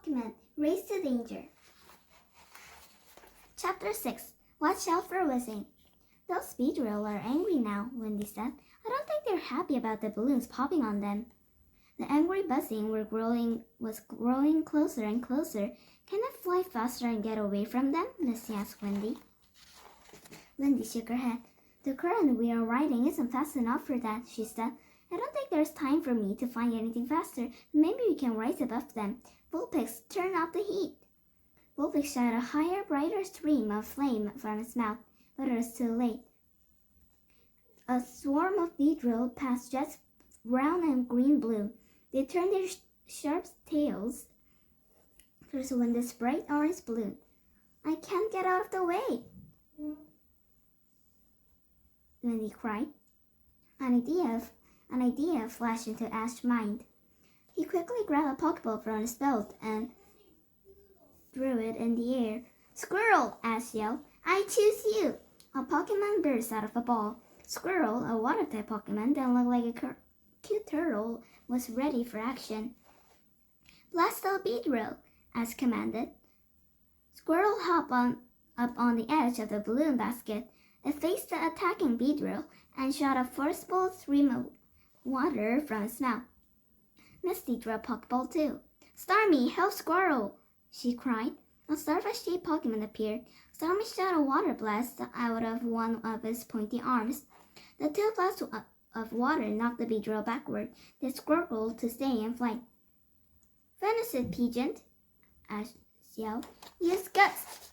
Pokemon race to danger. Chapter 6. Watch out for whizzing. Those Beedrill are angry now, Wendy said. I don't think they're happy about the balloons popping on them. The angry buzzing was growing closer and closer. Can I fly faster and get away from them? Misty asked Wendy. Wendy shook her head. The current we are riding isn't fast enough for that, she said. I don't think there's time for me to find anything faster. Maybe we can rise above them. Vulpix, turn off the heat. Vulpix shot a higher, brighter stream of flame from its mouth, but it was too late. A swarm of Beedrill passed jets brown and green blue. They turned their sharp tails towards Wendy's bright orange balloon. I can't get out of the way, Wendy cried. An idea flashed into Ash's mind. He quickly grabbed a Pokeball from his belt and threw it in the air. Squirrel! Ash yelled. I choose you! A Pokemon burst out of a ball. Squirrel, a water-type Pokemon that looked like a cute turtle, was ready for action. Blast the Beedrill, Ash commanded. Squirrel hopped up on the edge of the balloon basket. It faced the attacking Beedrill and shot a forceful stream of water from its mouth. Misty drew a Pokeball too. Starmie, help Squirrel! She cried. A starfish-shaped Pokemon appeared. Starmie shot a water blast out of one of his pointy arms. The two blasts of water knocked the Beedrill backward. They squircled to stay in flight. Finish it, Pigeon! Ash yelled. Use Guts!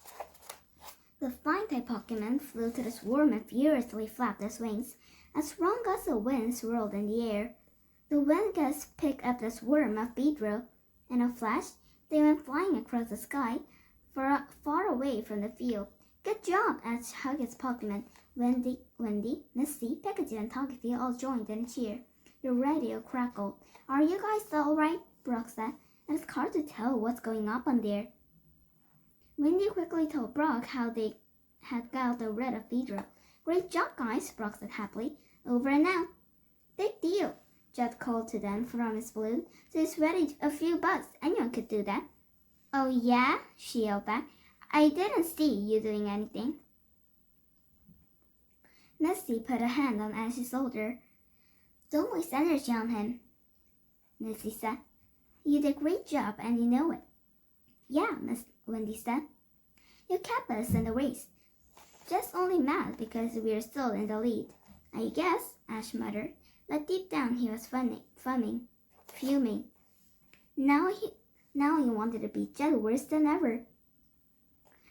The flying-type Pokemon flew to the swarm and furiously flapped its wings. A strong gust of wind swirled in the air. The wind gust picked up the swarm of Beedrill. In a flash, they went flying across the sky, far away from the field. Good job! Ash hugged its Pokemon. Wendy, Misty, Pikachu, and Togepi all joined in a cheer. The radio crackled. Are you guys all right? Brock said. It's hard to tell what's going on there. Wendy quickly told Brock how they had got rid of Beedrill. Great job, guys, Brock said happily. Over and out. Big deal, Jet called to them from his balloon. Just ready a few bucks. Anyone could do that. Oh yeah? She yelled back. I didn't see you doing anything. Misty put a hand on Ash's shoulder. Don't waste energy on him, Misty said. You did a great job and you know it. Yeah, Miss Wendy said. You kept us in the race. Just only mad because we're still in the lead. I guess, Ash muttered, but deep down he was fuming. Now he wanted to beat Jet worse than ever.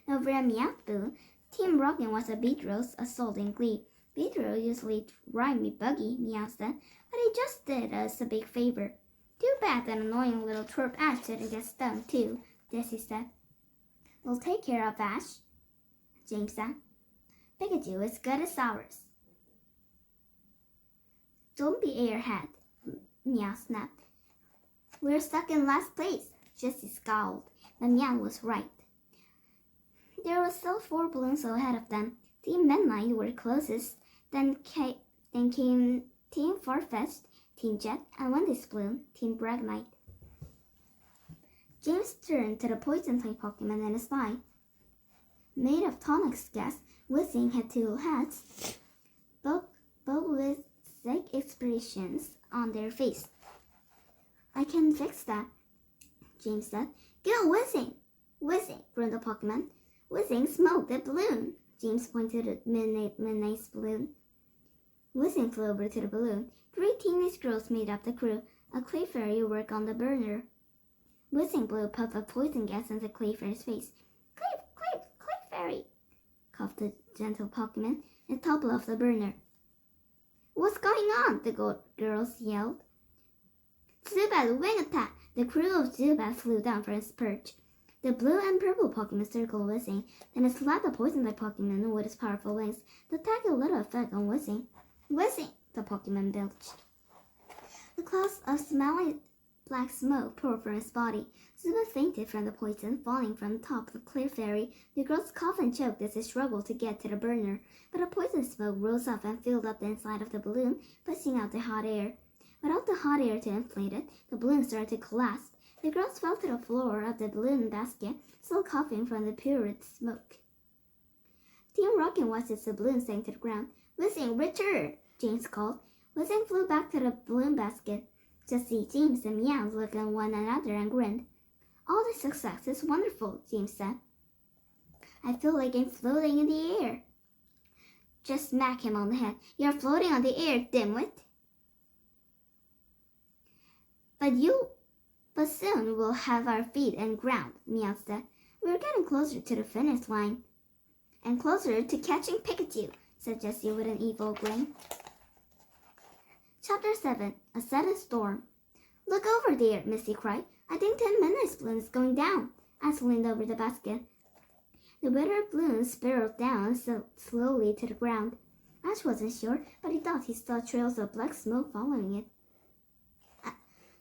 Over at Meowth, Team Rockin' was a Beedrill's assault in glee. Beedrill usually drive me buggy, Meow said, but he just did us a big favor. Too bad that annoying little twerp Ash didn't get stung too, Jessie said. We'll take care of Ash, James said. Pikachu is good as ours. Don't be airhead, Meow snapped. We're stuck in last place, Jessie scowled, but Meow was right. There were still 4 balloons ahead of them. Team Midnight were closest, then came Team Farfetch'd, Team Jet, and Wendy's balloon, Team Bragnite. James turned to the poison-type Pokemon in his eye. Made of Tonic's gas, Whizzing had 2 heads, both with sick expressions on their face. I can fix that, James said. Go, Whizzing! Whizzing, groaned the Pokemon. Whizzing smoked the balloon. James pointed at Midnight's balloon. Whizzing flew over to the balloon. 3 teenage girls made up the crew. A Clefairy worked on the burner. Whizzing blew a puff of poison gas into Clefairy's face. Clefairy, coughed the gentle Pokemon and toppled off the burner. What's going on? The girls yelled. Zubat, wing attack! The crew of Zubat flew down from its perch. The blue and purple Pokemon circled Whizzing, then it slapped the poison-type Pokemon with its powerful wings. The attack had little effect on Whizzing. Whizzing! The Pokemon belched. The clouds of smelly black smoke poured from its body. Zubat fainted from the poison falling from the top of the Clefairy. The girls coughed and choked as they struggled to get to the burner, but the poison smoke rose up and filled up the inside of the balloon, pushing out the hot air. Without the hot air to inflate it, the balloon started to collapse. The girls fell to the floor of the balloon basket, still coughing from the putrid smoke. Team Rocket watched as the balloon sank to the ground. "Whizzing, return!" James called. Whizzing flew back to the balloon basket. Just see James and Meow looked at one another and grinned. "All this success is wonderful," James said. "I feel like I'm floating in the air." Just smack him on the head. "You're floating on the air, dimwit." But soon we'll have our feet on ground," Meow said. "We're getting closer to the finish line." "And closer to catching Pikachu," said Jessie with an evil grin. Chapter 7. A Sudden Storm. "Look over there," Missy cried. "I think 10 minutes balloon is going down." Ash leaned over the basket. The withered balloon spiraled down slowly to the ground. Ash wasn't sure, but he thought he saw trails of black smoke following it.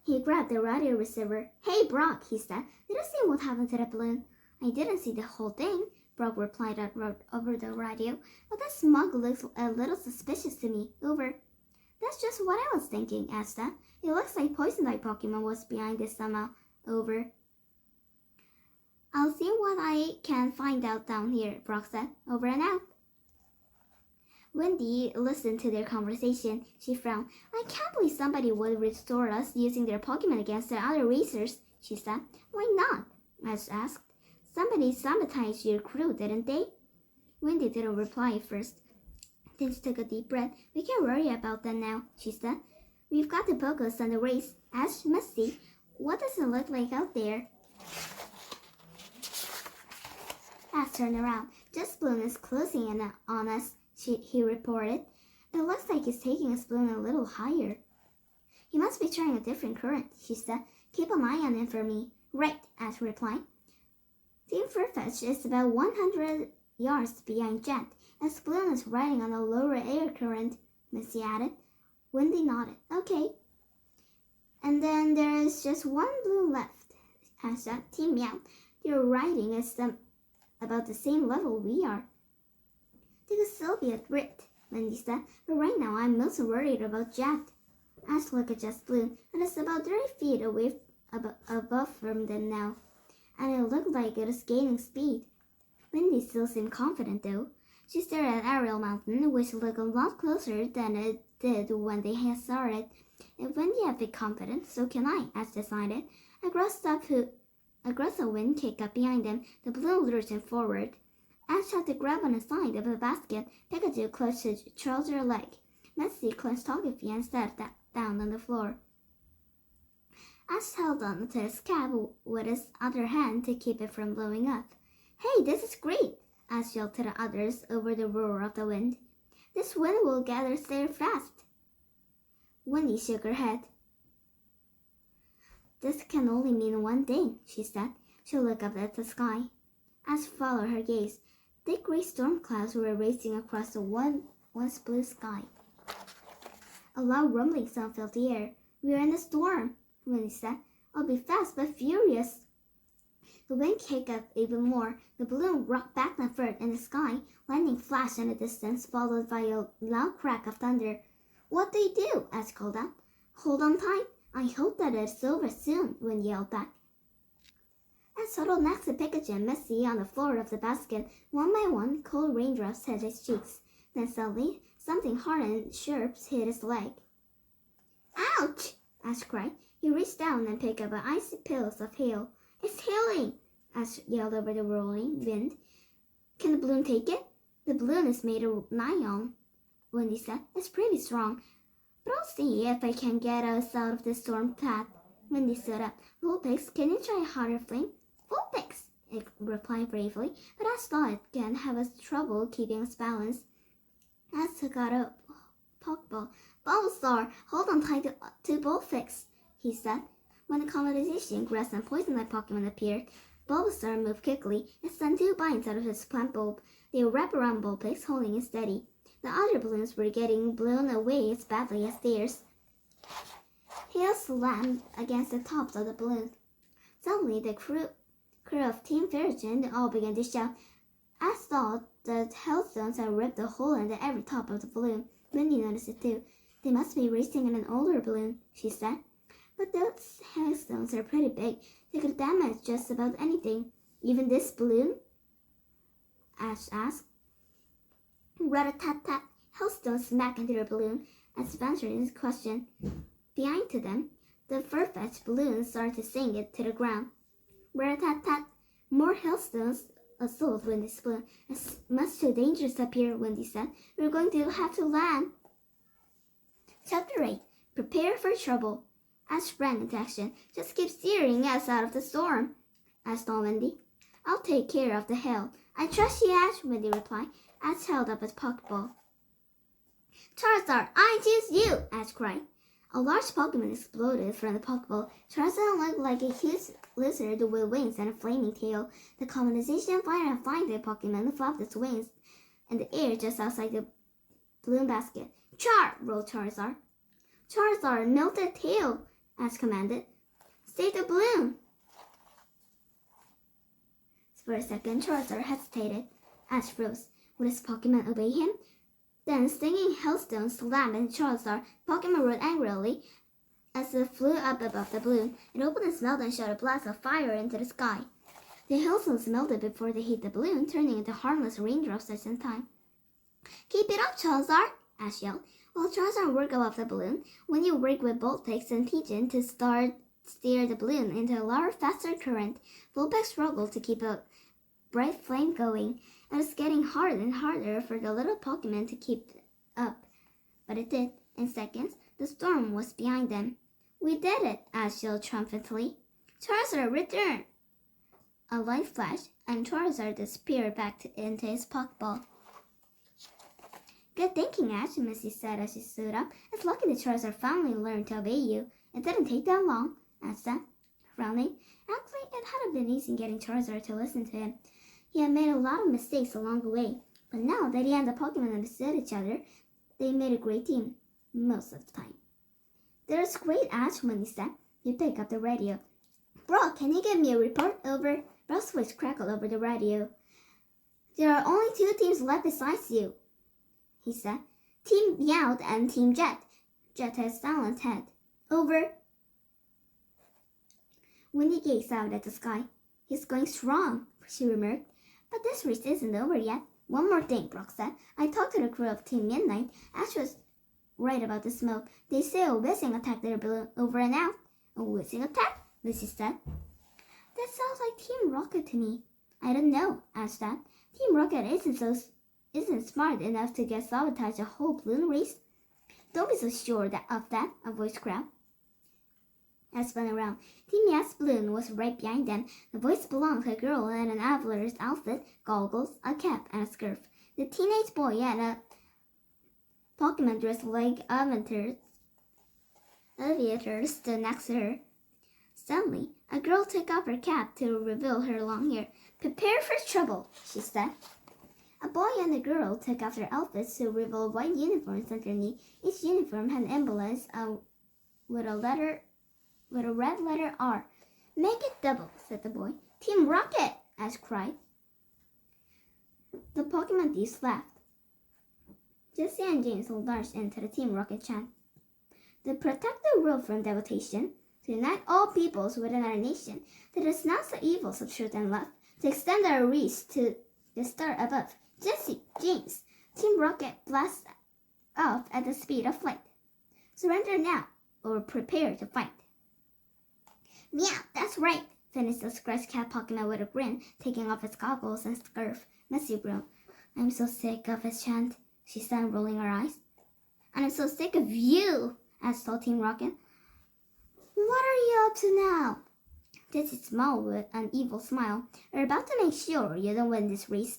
He grabbed the radio receiver. "Hey, Brock," he said. "Did you see what happened to the balloon?" "I didn't see the whole thing," Brock replied over the radio. "But that smog looks a little suspicious to me. Over." "That's just what I was thinking," Ash said. "It looks like Poison-type Pokemon was behind this somehow. Over." "I'll see what I can find out down here," Brock said. "Over and out." Wendy listened to their conversation. She frowned. "I can't believe somebody would restore us using their Pokemon against the other racers," she said. "Why not?" Ash asked. "Somebody sabotaged your crew, didn't they?" Wendy didn't reply at first. Then she took a deep breath. "We can't worry about that now," she said. "We've got to focus on the race. Ash, Misty, what does it look like out there?" Ash turned around. "Just Balloon is closing in on us," he reported. "It looks like he's taking his balloon a little higher." "He must be trying a different current," she said. "Keep an eye on him for me." "Right," Ash replied. Team Farfetch is about 100 yards behind Jet. His balloon is riding on a lower air current, Missy added. Wendy nodded. "Okay." "And then there is just one balloon left," Ash said. "Team Meow, your riding is about the same level we are." "They could still be a threat," Wendy said. "But right now I'm most worried about Jet." Ash looked at Jet's balloon, and it's about 30 feet away above from them now, and it looked like it was gaining speed. Wendy still seemed confident, though. She stared at Ariel Mountain, which looked a lot closer than it did when they had saw it. If Wendy had been confident, so can I, Ash decided. A gust of wind kicked up behind them. The balloon lurched forward. Ash tried to grab on the side of the basket. Pikachu clutched his trouser leg. Misty clenched Togepi and sat down on the floor. Ash held on to his cap with his other hand to keep it from blowing up. "Hey, this is great!" Ash yelled to the others over the roar of the wind. "This wind will get us there fast." Wendy shook her head. "This can only mean one thing," she said. She looked up at the sky. Ash followed her gaze. Thick gray storm clouds were racing across the once blue sky. A loud rumbling sound filled the air. "We're in a storm," Wendy said. "I'll be fast but furious." The wind kicked up even more. The balloon rocked back and forth in the sky. Lightning flashed in the distance, followed by a loud crack of thunder. "What do you do?" Ash called out. "Hold on tight. I hope that it's over soon," Wendy yelled back. Ash settled next to Pikachu and Misty on the floor of the basket. One by one, cold raindrops hit his cheeks. Then suddenly, something hard and sharp hit his leg. "Ouch!" Ash cried. He reached down and picked up an icy pills of hail. "It's hailing!" Ash yelled over the rolling wind. "Can the balloon take it?" "The balloon is made of nylon," Wendy said. "It's pretty strong. But I'll see if I can get us out of this storm path." Wendy stood up. "Vulpix, can you try a harder flame?" "Vulpix!" it replied bravely, but Ash thought it can have trouble keeping its balance. Ash took out a Pokeball. "Bulbasaur, hold on tight to Vulpix," he said. When the conversation grass and poison-like Pokemon appeared, Bulbasaur moved quickly and sent 2 bites out of his plant bulb. They would wrap around Vulpix, holding it steady. The other balloons were getting blown away as badly as theirs. Hail slammed against the tops of the balloon. Suddenly, the crew of Team Ferrigen all began to shout. Ash thought the hailstones had ripped a hole in the every top of the balloon. Wendy noticed it too. "They must be racing in an older balloon," she said. But those hailstones are pretty big. They could damage just about anything. Even this balloon? Ash asked. Rat-a-tat-tat. Hailstones smacked into the balloon as answering his question. Behind to them, the far-fetched balloon started to sink it to the ground. Rat-a-tat-tat. More hailstones assaulted Wendy's balloon. It's much too dangerous up here, Wendy said. We're going to have to land. Chapter 8. Prepare for trouble. Ash sprang into action. Just keep steering us out of the storm, asked Wendy. I'll take care of the hail. I trust you, Ash, Wendy replied. Ash held up his Pokeball. Charizard, I choose you, Ash cried. A large Pokemon exploded from the Pokeball. Charizard looked like a huge lizard with wings and a flaming tail. The combination of fire and flying Pokemon flapped its wings in the air just outside the balloon basket. Char! Rolled Charizard. Charizard, melt the tail, Ash commanded. Save the balloon! For a second, Charizard hesitated. Ash froze. Would his Pokemon obey him? Then stinging hailstones slammed into Charizard. Pokemon roared angrily as it flew up above the balloon. It opened its mouth and shot a blast of fire into the sky. The hailstones melted before they hit the balloon, turning into harmless raindrops just in time. Keep it up, Charizard! Ash yelled. While Charizard worked above the balloon, Winnie worked with Voltex and Pigeon to steer the balloon into a lower, faster current. Vulpix struggled to keep a bright flame going. It was getting harder and harder for the little Pokemon to keep up. But it did. In seconds, the storm was behind them. We did it, Ash yelled triumphantly. Charizard, return! A light flashed, and Charizard disappeared back into his Pokeball. Good thinking, Ash, Missy said as she stood up. It's lucky that Charizard finally learned to obey you. It didn't take that long, Ash said, frowning. Actually, it hadn't been easy getting Charizard to listen to him. He had made a lot of mistakes along the way, but now that he and the Pokemon understood each other, they made a great team, most of the time. There's great, Ash, Winnie said. He picked up the radio. Brock, can you give me a report? Over. Brock's voice crackled over the radio. There are only 2 teams left besides you, he said. Team Meowth and Team Jet. Jet has silent head. Over. Winnie gazed out at the sky. He's going strong, she remarked. But this race isn't over yet. One more thing, Brock said. I talked to the crew of Team Midnight. Ash was right about the smoke. They say a whizzing attack their balloon over and out. A whizzing attack? Lucy said. That sounds like Team Rocket to me. I don't know, Ash said. Team Rocket isn't smart enough to get sabotage a whole balloon race. Don't be so sure of that, a voice growled. Ash spun around. Team Meowth's balloon was right behind them. The voice belonged to a girl in an Avalar's outfit, goggles, a cap, and a scarf. The teenage boy had a Pokemon dressed like aviator stood next to her. Suddenly, a girl took off her cap to reveal her long hair. Prepare for trouble, she said. A boy and a girl took off their outfits to reveal white uniforms underneath. Each uniform had emblems with a red letter R. Make it double, said the boy. Team Rocket, Ash cried. The Pokemon thieves laughed. Jessie and James launched into the Team Rocket chant. To protect the world from devastation, to unite all peoples within our nation, to denounce the evils of truth and love, to extend our reach to the star above. Jessie, James, Team Rocket blast off at the speed of light. Surrender now, or prepare to fight. Meow, that's right, finished the scratch-cat Pokemon with a grin, taking off his goggles and scarf. Messy groaned. I'm so sick of his chant, she said, rolling her eyes. And I'm so sick of you, asked Team Rocket. What are you up to now? Jessie smiled with an evil smile. We're about to make sure you don't win this race.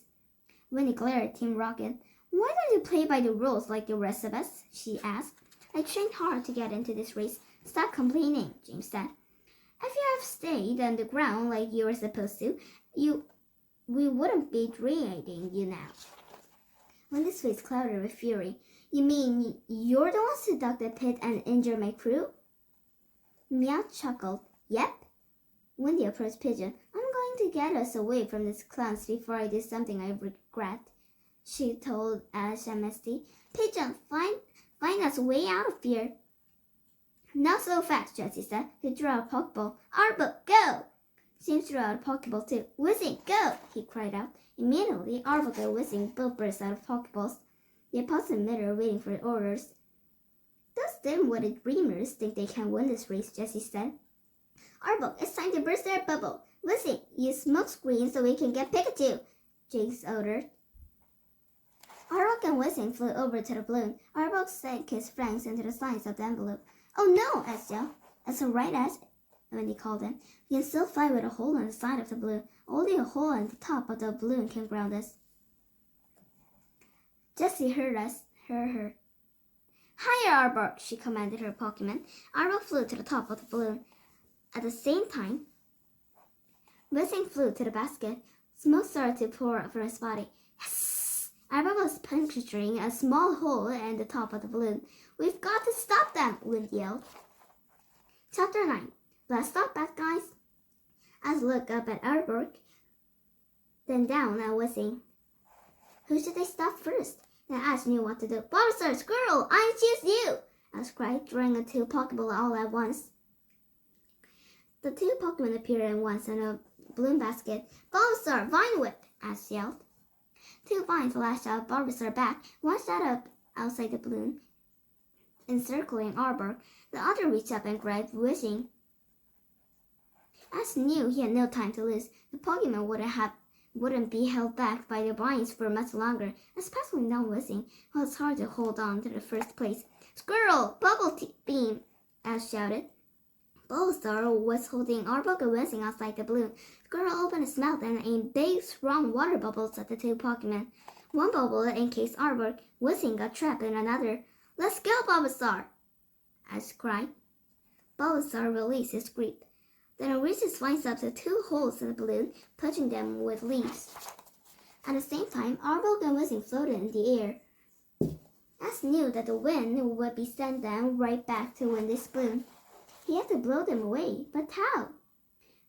Winnie glared at Team Rocket. Why don't you play by the rules like the rest of us? She asked. I trained hard to get into this race. Stop complaining, James said. If you have stayed on the ground like you were supposed to, we wouldn't be dragging you now. Wendy's face clouded with fury. You mean you're the ones who dug the pit and injured my crew? Meow chuckled. Yep. Wendy approached Pigeon. I'm going to get us away from these clowns before I do something I regret, she told Ash and Misty. Pigeon, find us way out of here. Not so fast, Jessie said. He drew out a Pokeball. Arbok, go! James drew out a Pokeball too. Whizzing, go! He cried out. Immediately, Arbok and Whizzing both burst out of Pokeballs. They paused in midair waiting for orders. Those dim-witted dreamers think they can win this race, Jessie said. Arbok, it's time to burst their bubble. Whizzing, use smoke screen so we can get Pikachu, James ordered. Arbok and Whizzing flew over to the balloon. Arbok sank his fangs into the sides of the envelope. Oh no, asked Joe. That's alright, Wendy called him. We can still fly with a hole in the side of the balloon. Only a hole in the top of the balloon can ground us. Jessie heard her. Higher, Arbok, she commanded her Pokemon. Arbok flew to the top of the balloon. At the same time, Whizzing flew to the basket. Smoke started to pour out from his body. Yes! Arbok was puncturing a small hole in the top of the balloon. We've got to stop them, Wind yelled. Chapter 9. Blast off, bad guys. Ash looked up at Arbok, then down at Whizzing. Who should they stop first? Then Ash knew what to do. Bulbasaur, Squirrel, I choose you! Ash cried, drawing a two Pokeball all at once. The two Pokemon appeared at once in a balloon basket. Bulbasaur, Vine Whip! Ash yelled. Two vines lashed out Bulbasaur back. One shot up outside the balloon, encircling Arbok. The other reached up and grabbed Whizzing. Ash knew he had no time to lose. The Pokemon wouldn't be held back by the vines for much longer, especially not Whizzing, who was hard to hold on to the first place. Squirrel! Beam! Ash shouted. Bulbasaur was holding Arbok and Whizzing outside the balloon. Squirrel opened his mouth and aimed big, strong water bubbles at the two Pokemon. One bubble encased Arbok. Whizzing got trapped in another. Let's go, Bulbasaur! Ash cried. Bulbasaur released his grip. Then it reached his vines up to two holes in the balloon, touching them with leaves. At the same time, Arbok and Whizzing floated in the air. Ash knew that the wind would be sent them right back to Wendy's balloon. He had to blow them away, but how?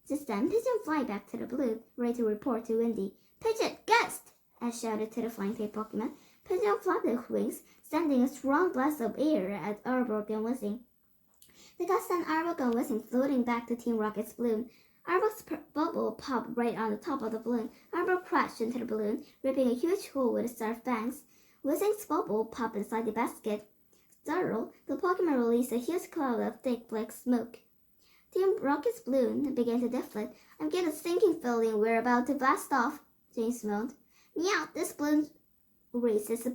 Just then, Pigeon flew back to the balloon, ready to report to Wendy. Pigeon, gust! Ash shouted to the flying tail Pokemon. Pigeon flapped his wings, sending a strong blast of air at Arbok and Whizzing. The gust sent Arbok and Whizzing floating back to Team Rocket's balloon. Arbok's bubble popped right on the top of the balloon. Arbok crashed into the balloon, ripping a huge hole with its sharp fangs. Whizzing's bubble popped inside the basket. Startled, the Pokemon released a huge cloud of thick black smoke. Team Rocket's balloon began to deflate. I'm getting a sinking feeling we're about to blast off, James moaned. Meow, this balloon race is a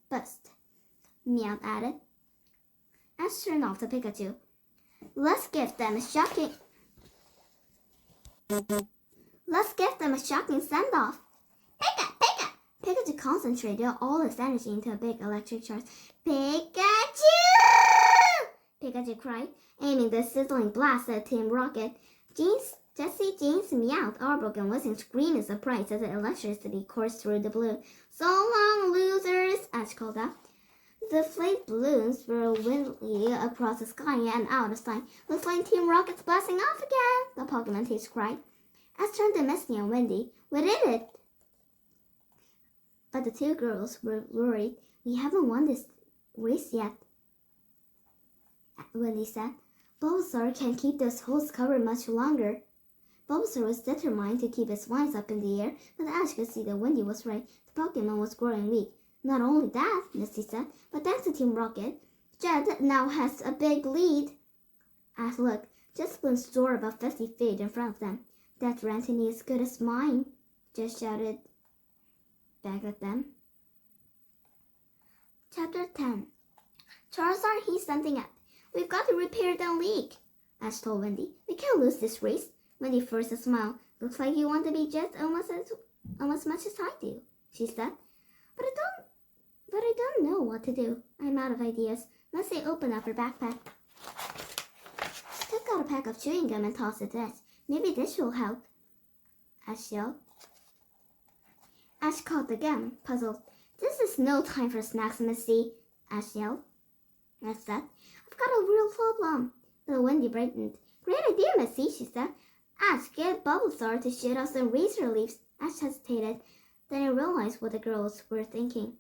bust, Meow added. Ash turned off the Pikachu. Let's give them a shocking send-off. Pika! Pikachu concentrated all his energy into a big electric charge. Pikachu! Pikachu cried, aiming the sizzling blast at Team Rocket. Jessie, James, Meowth, Arbok, and Whizzing screamed in surprise as the electricity coursed through the balloon. So long, losers! Ash called out. The flayed balloons were wildly across the sky and out of sight. Looks like Team Rocket's blasting off again, the Pokemon teams cried. Ash turned to Misty and Wendy. We did it! But the two girls were worried. We haven't won this race yet, Wendy said. Bulbasaur can't keep those holes covered much longer. Bulbasaur was determined to keep his vines up in the air, but Ash could see that Wendy was right. The Pokemon was growing weak. Not only that, Misty said, but thanks to Team Rocket, Jed now has a big lead. Ash looked. Jed's balloon soared about 50 feet in front of them. That's Rantini as good as mine, Jed shouted back at them. Chapter 10. Charizard, he's something up. We've got to repair that leak, Ash told Wendy. We can't lose this race. Wendy forced a smile. Looks like you want to be Jed almost as much as I do, she said. But I don't know what to do. I'm out of ideas. Let's say open up her backpack. Took out a pack of chewing gum and tossed it to Ash. Maybe this will help, Ash yelled. Ash caught the gum, puzzled. This is no time for snacks, Misty, Ash yelled. Ash said, I've got a real problem. But Wendy brightened. Great idea, Misty, she said. Ash, get Bulbasaur to shoot out some razor leaves. Ash hesitated. Then he realized what the girls were thinking.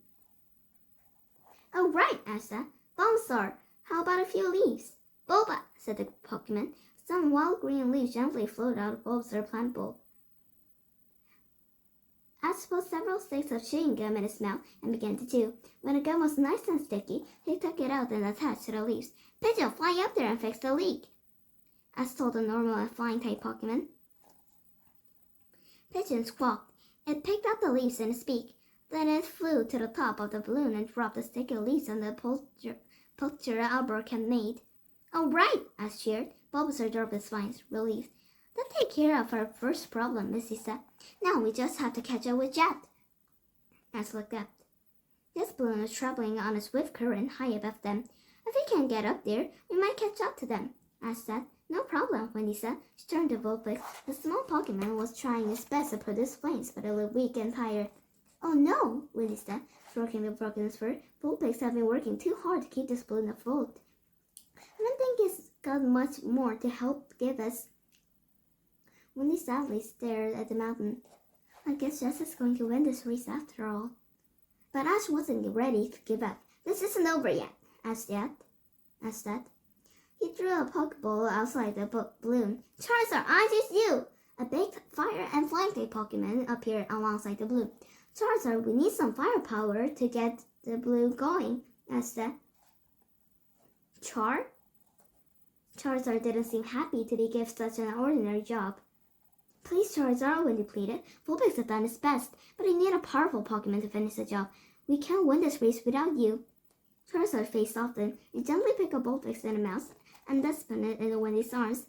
Oh, right, Ash said. Bulbasaur, how about a few leaves? Boba, said the Pokemon. Some wild green leaves gently floated out of Bulbasaur's plant bowl. Ash put several sticks of chewing gum in his mouth and began to chew. When the gum was nice and sticky, he took it out and attached to the leaves. Pigeon, fly up there and fix the leak, Ash told the normal and flying-type Pokemon. Pigeon squawked. It picked up the leaves in its beak. Then it flew to the top of the balloon and dropped the sticky leaves on the puncture Albert had made. All right, Ash cheered. Bulbasaur dropped his spines, relieved. That takes care of our first problem, Missy said. Now we just have to catch up with Jet. Ash looked up. This balloon was traveling on a swift current high above them. If we can get up there, we might catch up to them, Ash said. No problem, Wendy said. She turned to Vulpix. The small Pokemon was trying its best to produce flames, but it looked weak and tired. Oh no, Wendy said, stroking the Pokemon's fur. Vulpix have been working too hard to keep this balloon afloat. I don't think it's got much more to help give us. Wendy sadly stared at the mountain. I guess Jess is going to win this race after all. But Ash wasn't ready to give up. This isn't over yet, Ash said. He threw a Pokeball outside the balloon. Charizard, I choose you! A big fire and flying-type Pokemon appeared alongside the balloon. Charizard, we need some firepower to get the balloon going, Ash said. Charizard didn't seem happy to be given such an ordinary job. Please, Charizard, Wendy pleaded. Vulpix has done his best, but I need a powerful Pokemon to finish the job. We can't win this race without you. Charizard's face softened. He gently picked up Vulpix in the mouth and then spun it into Wendy's arms.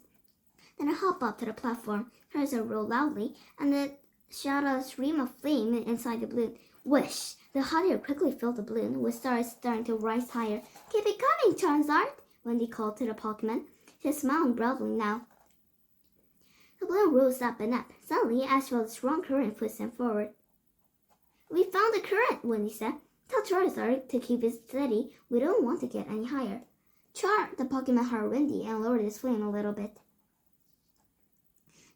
Then it hopped up to the platform. Charizard roared loudly, and it shot a stream of flame inside the balloon. Whoosh! The hot air quickly filled the balloon, with stars starting to rise higher. Keep it coming, Charizard! Wendy called to the Pokemon. She was smiling broadly now. The balloon rose up and up. Suddenly, Ash felt a strong current push him forward. We found the current, Wendy said. Tell Charizard to keep it steady. We don't want to get any higher. The Pokemon heard Wendy and lowered his flame a little bit.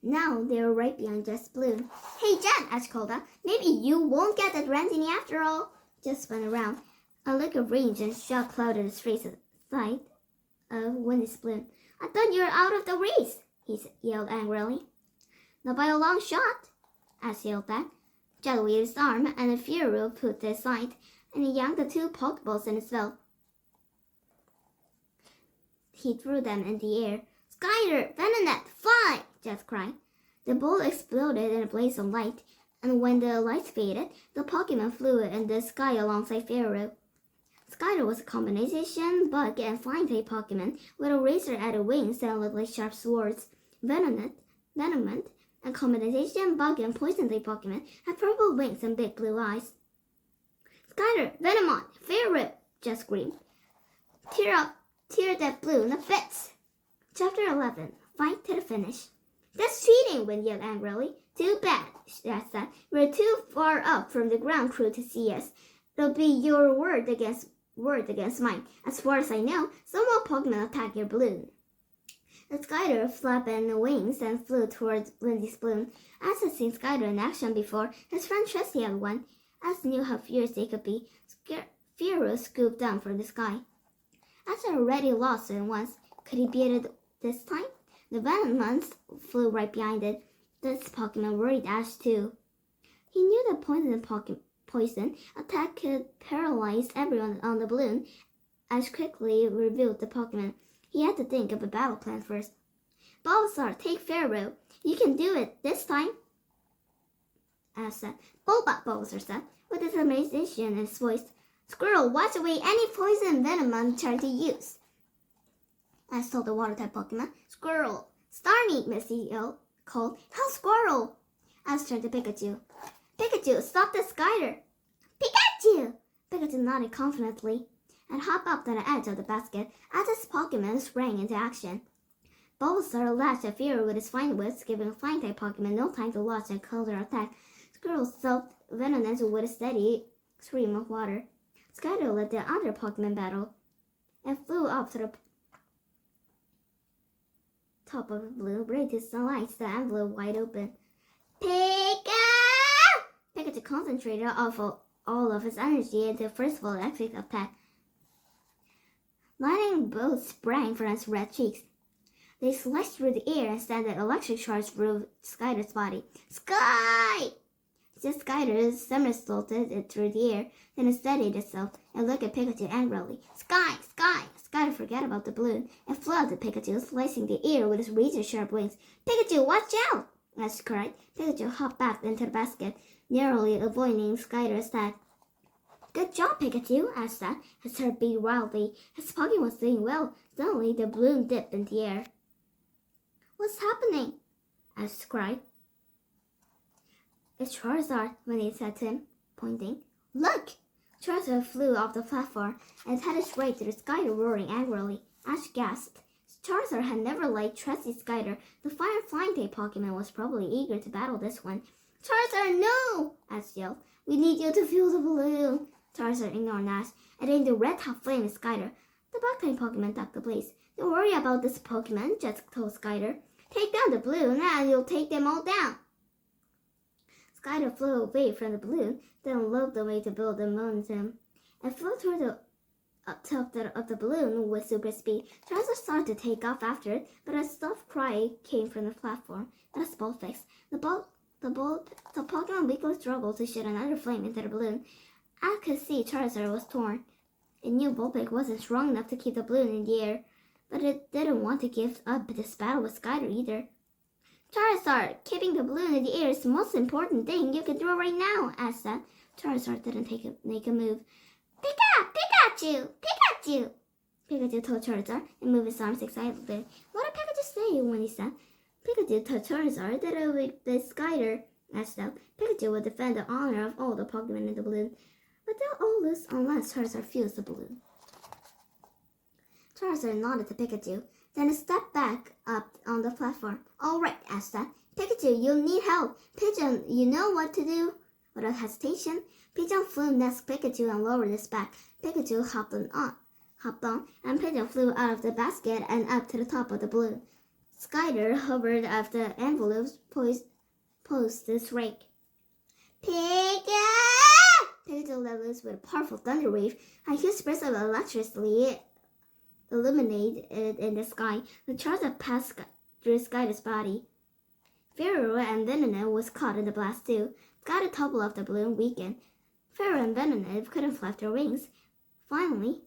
Now they were right behind Jess' balloon. Hey, Jen, Ash called out. Maybe you won't get that Rantini after all. Jess spun around. A look of rage and shock clouded his face at the sight of Wendy's balloon. I thought you were out of the race, he yelled angrily. Not by a long shot, Ash yelled back. Jet waved his arm, and a Fury put to his side, and he yanked the 2 Pokeballs in his belt. He threw them in the air. Skyder, Venonat, fly! Jet cried. The ball exploded in a blaze of light, and when the lights faded, the Pokemon flew in the sky alongside Fury. Skyder was a combination bug and flying-type Pokemon with a razor-edged wings that looked like sharp swords. Venonat, a combination bug and poison-type Pokemon, had purple wings and big blue eyes. Skyder, Venomon, Fury! Jet screamed. Tear that balloon a bit! Chapter 11. Fight to the finish. That's cheating, Wendy yelled angrily. Too bad, Jet said. We're too far up from the ground crew to see us. It'll be your word against mine. As far as I know, some more Pokemon attacked your balloon. The Skyder flapped in wings and flew towards Wendy's balloon. As had seen Skyder in action before, his friend Tristy had one. As knew how furious they could be, Fury scooped down from the sky. As had already lost it once, could he beat it this time? The Venomons flew right behind it. This Pokemon worried Ash too. He knew that poison attack could paralyze everyone on the balloon. Ash quickly reviewed the Pokemon. He had to think of a battle plan first. Bulbasaur, take Pharaoh. You can do it this time, Ash said. Bulbasaur said, with determination in his voice. Squirrel, watch away any poison Venomon try to use, Ash told the water-type Pokemon. Squirrel. Starmie, Misty called. How Squirrel? Ash turned to Pikachu. Pikachu, stop the Skyder! Pikachu! Pikachu nodded confidently and hopped up to the edge of the basket as his Pokemon sprang into action. Bulbasaur lashed at Fury with his flying whips, giving flying-type Pokemon no time to launch and counter-attack. Squirrel self-venomous with a steady stream of water. Skyder led the other Pokemon battle and flew up to the top of the balloon, ready to slice the envelope wide open. Pikachu concentrated all of his energy into the first voltaic attack. Lightning bolts sprang from its red cheeks. They sliced through the air and sent an electric charge through Skyler's body. Sky! Just Skyler somersaulted it through the air, then it steadied itself and looked at Pikachu angrily. Sky! Sky! Skyler forgot about the balloon and flew at Pikachu, slicing the air with his razor-sharp wings. Pikachu, watch out! Ash cried. Pikachu hopped back into the basket, narrowly avoiding Skyler's attack. Good job, Pikachu, Ash said, his heart beat wildly. His Pokemon was doing well. Suddenly, the balloon dipped in the air. What's happening? Ash cried. It's Charizard, Winnie said to him, pointing. Look! Charizard flew off the platform and headed straight to the sky, roaring angrily. Ash gasped. Charizard had never liked trusty Skyler. The fire flying type Pokemon was probably eager to battle this one. Charizard, no! Ash yelled. We need you to fuel the balloon. Charizard ignored Ash and aimed the red hot flame at Skyler. The bug type Pokemon ducked the blaze. Don't worry about this Pokemon, Jet told Skyler. Take down the balloon and you'll take them all down. Skyler flew away from the balloon, then loped away to build the momentum, and flew toward the top of the balloon with super speed. Charizard started to take off after it, but a soft cry came from the platform. That's Bullfix. The Pokemon weakly struggled to shoot another flame into the balloon. I could see Charizard was torn. It knew Bullfix wasn't strong enough to keep the balloon in the air, but it didn't want to give up this battle with Skyler either. Charizard, keeping the balloon in the air is the most important thing you can do right now, Ash said. Charizard didn't make a move. Pikachu! Pikachu! Pikachu told Charizard and moved his arms excitedly. What did Pikachu say? Winnie said. Pikachu told Charizard that it would be Skyler, Ash said. Pikachu would defend the honor of all the Pokemon in the balloon. But they'll all lose unless Charizard fuels the balloon. Charizard nodded to Pikachu. Then stepped back up on the platform. All right, Ash said. Pikachu, you'll need help. Pigeon, you know what to do? Without hesitation, Pigeon flew next to Pikachu and lowered his back. Pikachu hopped on, and Pigeon flew out of the basket and up to the top of the balloon. Skyler hovered at the envelopes, poised to strike. Pikachu! Pikachu let loose with a powerful thunder wave, and huge burst of electricity illuminated in the sky. The Charizard passed through Skyler's body. Pharaoh and Venonat was caught in the blast too. Skyler toppled off the balloon, weakened. Pharaoh and Venonat couldn't flap their wings. Finally,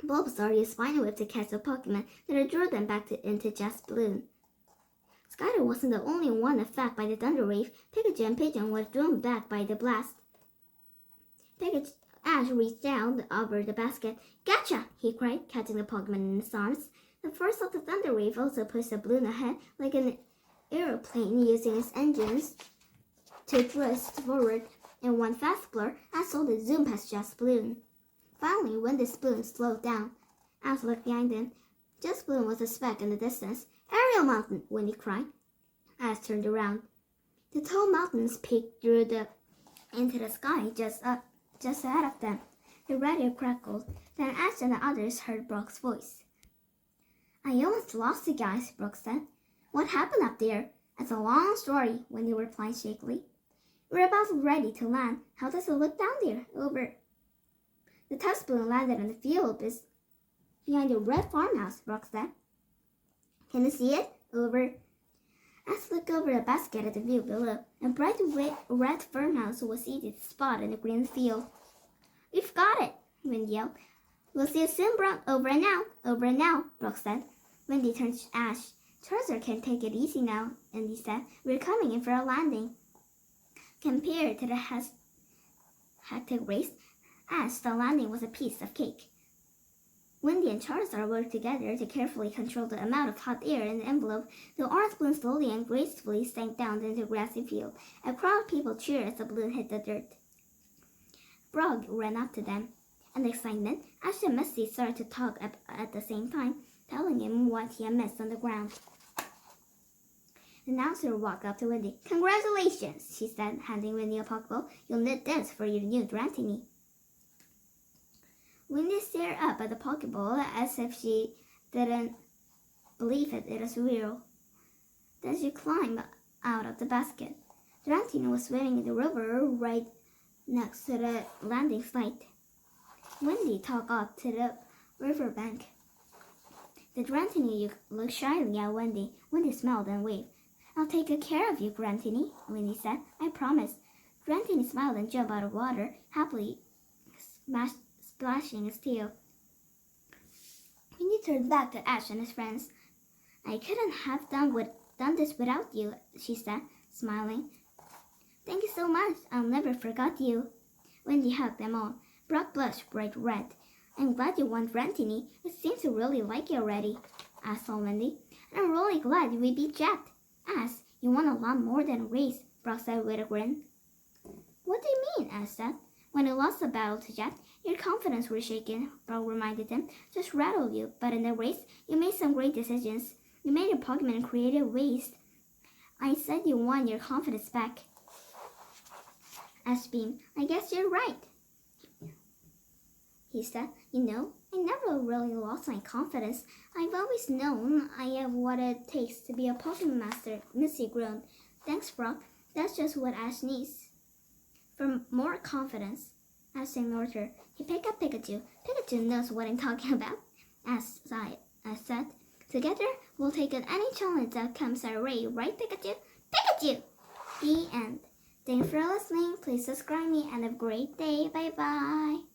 Bulbasaur used Spinal Whip to catch the Pokemon that drew them back into Jet's balloon. Skyler wasn't the only one affected by the thunder wave. Pikachu and Pigeon were thrown back by the blast. Ash reached down over the basket. Gotcha! He cried, catching the Pokemon in his arms. The force of the thunder wave also pushed the balloon ahead like an aeroplane, using its engines to thrust forward. In one fast blur, Ash saw the zoom past Jet's balloon. Finally, when the balloon slowed down, Ash looked behind him. Jet's balloon was a speck in the distance. Aerial Mountain! Winnie cried. Ash turned around. The tall mountains peeked into the sky just ahead of them. The radio crackled. Then Ash and the others heard Brock's voice. I almost lost you guys, Brock said. What happened up there? It's a long story, Wendy replied shakily. We're about ready to land. How does it look down there? Over. The test balloon landed on the field behind the red farmhouse, Brock said. Can you see it? Over. Ash looked over the basket at the view below. A bright red farmhouse was easy to spot in the green field. We've got it, Wendy yelled. We'll see you soon, Brock. Over and out, Brock said. Wendy turned to Ash. Charizard can take it easy now, Wendy said. We're coming in for a landing. Compared to the hectic race, Ash, the landing was a piece of cake. Wendy and Charizard worked together to carefully control the amount of hot air in the envelope. The orange balloon slowly and gracefully sank down into the grassy field. A crowd of people cheered as the balloon hit the dirt. Brock ran up to them. In excitement, Ash and Misty started to talk at the same time, telling him what he had missed on the ground. The announcer walked up to Wendy. Congratulations, she said, handing Wendy a Pokeball. You'll need this for your new Dratini. Wendy stared up at the Pokeball as if she didn't believe it was real. Then she climbed out of the basket. Dratini was swimming in the river right next to the landing site. Wendy talked up to the riverbank. The Grantini looked shyly at Wendy. Wendy smiled and waved. I'll take good care of you, Grantini, Wendy said. I promise. Grantini smiled and jumped out of water, happily splashing his tail. Wendy turned back to Ash and his friends. I couldn't have done this without you, she said, smiling. Thank you so much. I'll never forget you. Wendy hugged them all. Brock blushed bright red. I'm glad you won, Grantini. It seems you really like it already, asked Wendy. And I'm really glad we beat Jet. Ash, you won a lot more than a race, Brock said with a grin. What do you mean? Ash said. When you lost the battle to Jet, your confidence was shaken, Brock reminded him. Just rattled you, but in the race, you made some great decisions. You made your Pokemon in creative ways. I said you won your confidence back. Ash beamed. I guess you're right, he said. You know, I never really lost my confidence. I've always known I have what it takes to be a Pokemon Master, Missy groaned. Thanks, Brock. That's just what Ash needs. For more confidence, Ash ignored her. He picked up Pikachu. Pikachu knows what I'm talking about. Ash said. Together, we'll take on any challenge that comes our way, right, Pikachu? Pikachu! The end. Thanks for listening. Please subscribe me and have a great day. Bye-bye.